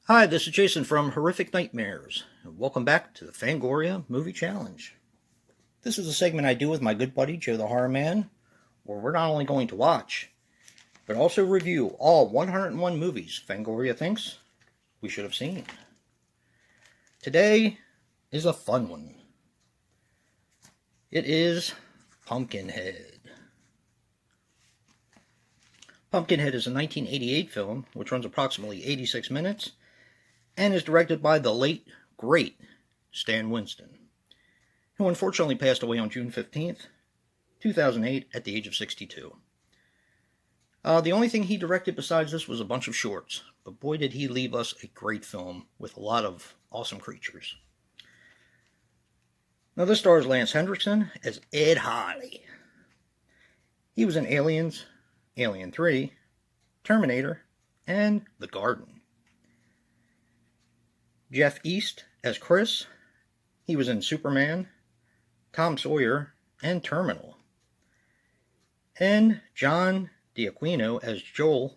Hi, this is Jason from Horrific Nightmares, and welcome back to the Fangoria Movie Challenge. This is a segment I do with my good buddy Joe the Horror Man, where we're not only going to watch, but also review all 101 movies Fangoria thinks we should have seen. Today is a fun one. It is Pumpkinhead. Pumpkinhead is a 1988 film, which runs approximately 86 minutes, and is directed by the late, great Stan Winston, who unfortunately passed away on June 15th, 2008, at the age of 62. The only thing he directed besides this was a bunch of shorts, but boy did he leave us a great film with a lot of awesome creatures. Now this stars Lance Henderson as Ed Harley. He was in Aliens, Alien 3, Terminator, and The Garden. Jeff East as Chris. He was in Superman, Tom Sawyer, and Terminal. And John D'Aquino as Joel.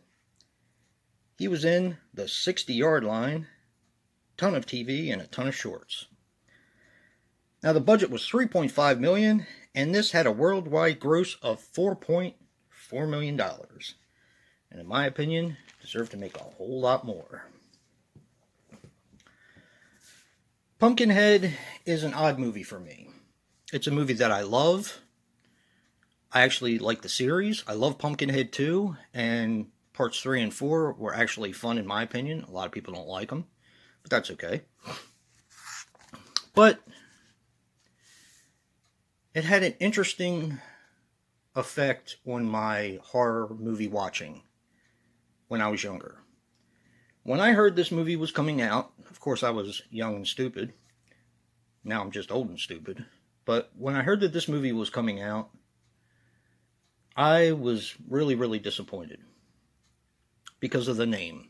He was in The 60-Yard Line, ton of TV, and a ton of shorts. Now the budget was $3.5 million, and this had a worldwide gross of $4.4 million. And in my opinion, deserved to make a whole lot more. Pumpkinhead is an odd movie for me. It's a movie that I love. I actually like the series. I love Pumpkinhead 2, and parts 3 and 4 were actually fun in my opinion. A lot of people don't like them, but that's okay. But it had an interesting effect on my horror movie watching when I was younger. When I heard this movie was coming out, of course I was young and stupid. Now I'm just old and stupid. But when I heard that this movie was coming out, I was really, really disappointed because of the name.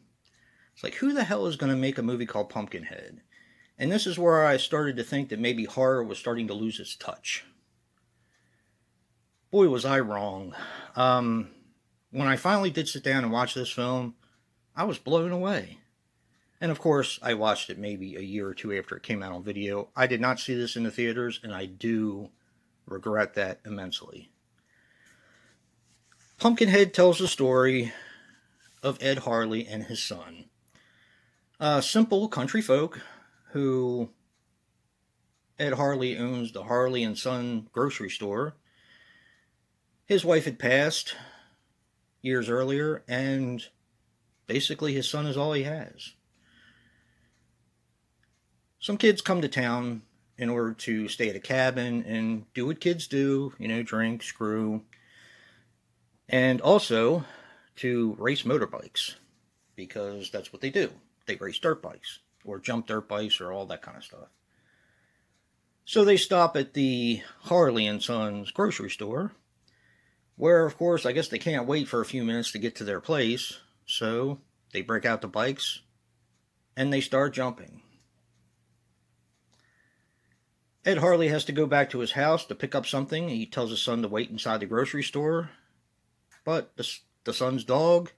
It's like, who the hell is going to make a movie called Pumpkinhead? And this is where I started to think that maybe horror was starting to lose its touch. Boy, was I wrong. When I finally did sit down and watch this film, I was blown away. And of course, I watched it maybe a year or two after it came out on video. I did not see this in the theaters, and I do regret that immensely. Pumpkinhead tells the story of Ed Harley and his son. Simple country folk who Ed Harley owns the Harley and Son grocery store. His wife had passed years earlier, and basically his son is all he has. Some kids come to town in order to stay at a cabin and do what kids do, drink, screw, and also to race motorbikes, because that's what they do. They race dirt bikes, or jump dirt bikes, or all that kind of stuff. So they stop at the Harley and Sons grocery store, where, of course, I guess they can't wait for a few minutes to get to their place, so they break out the bikes, and they start jumping. Ed Harley has to go back to his house to pick up something. He tells his son to wait inside the grocery store, but the son's dog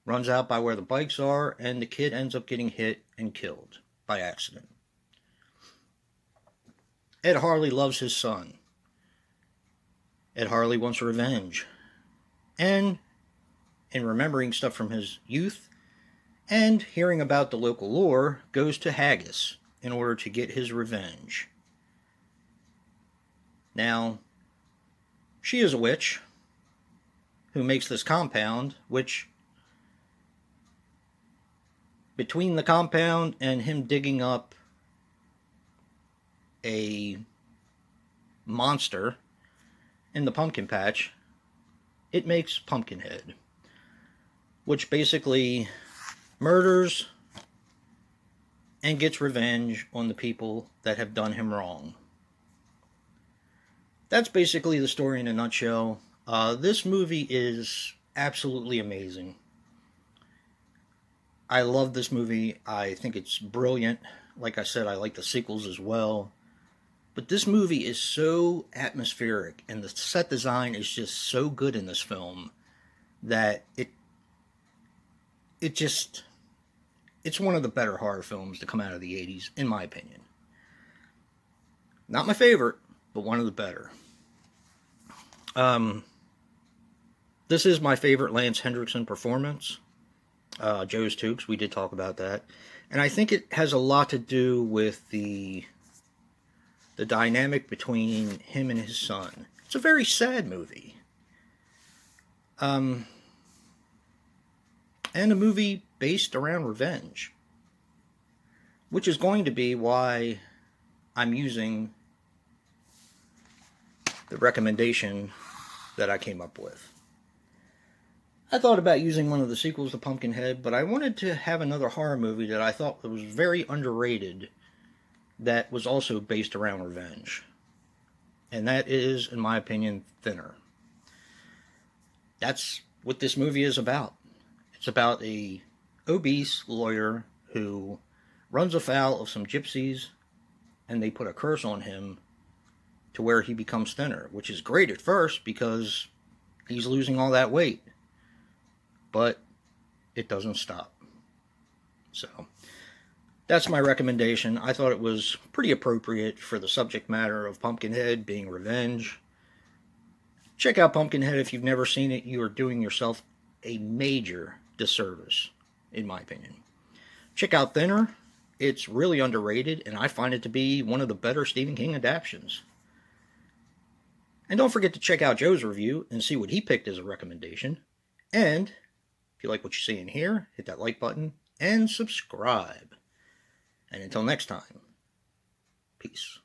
runs out by where the bikes are, and the kid ends up getting hit and killed by accident. Ed Harley loves his son. Ed Harley wants revenge. And in remembering stuff from his youth and hearing about the local lore, goes to Haggis in order to get his revenge. Now, she is a witch who makes this compound, which, between the compound and him digging up a monster in the pumpkin patch, it makes Pumpkinhead, which basically murders and gets revenge on the people that have done him wrong. That's basically the story in a nutshell. This movie is absolutely amazing. I love this movie. I think it's brilliant. Like I said, I like the sequels as well. But this movie is so atmospheric, and the set design is just so good in this it's it's one of the better horror films to come out of the 80s, in my opinion. Not my favorite, but one of the better. This is my favorite Lance Henderson performance. Joe's too, because we did talk about that. And I think it has a lot to do with the dynamic between him and his son. It's a very sad movie. And a movie based around revenge. Which is going to be why I'm using the recommendation that I came up with. I thought about using one of the sequels to Pumpkinhead, but I wanted to have another horror movie that I thought was very underrated that was also based around revenge. And that is, in my opinion, Thinner. That's what this movie is about. It's about a obese lawyer who runs afoul of some gypsies, and they put a curse on him to where he becomes thinner, which is great at first because he's losing all that weight. But it doesn't stop. So, that's my recommendation. I thought it was pretty appropriate for the subject matter of Pumpkinhead being revenge. Check out Pumpkinhead if you've never seen it. You are doing yourself a major disservice, in my opinion. Check out Thinner. It's really underrated, and I find it to be one of the better Stephen King adaptations. And don't forget to check out Joe's review and see what he picked as a recommendation. And if you like what you see in here, hit that like button and subscribe. And until next time, peace.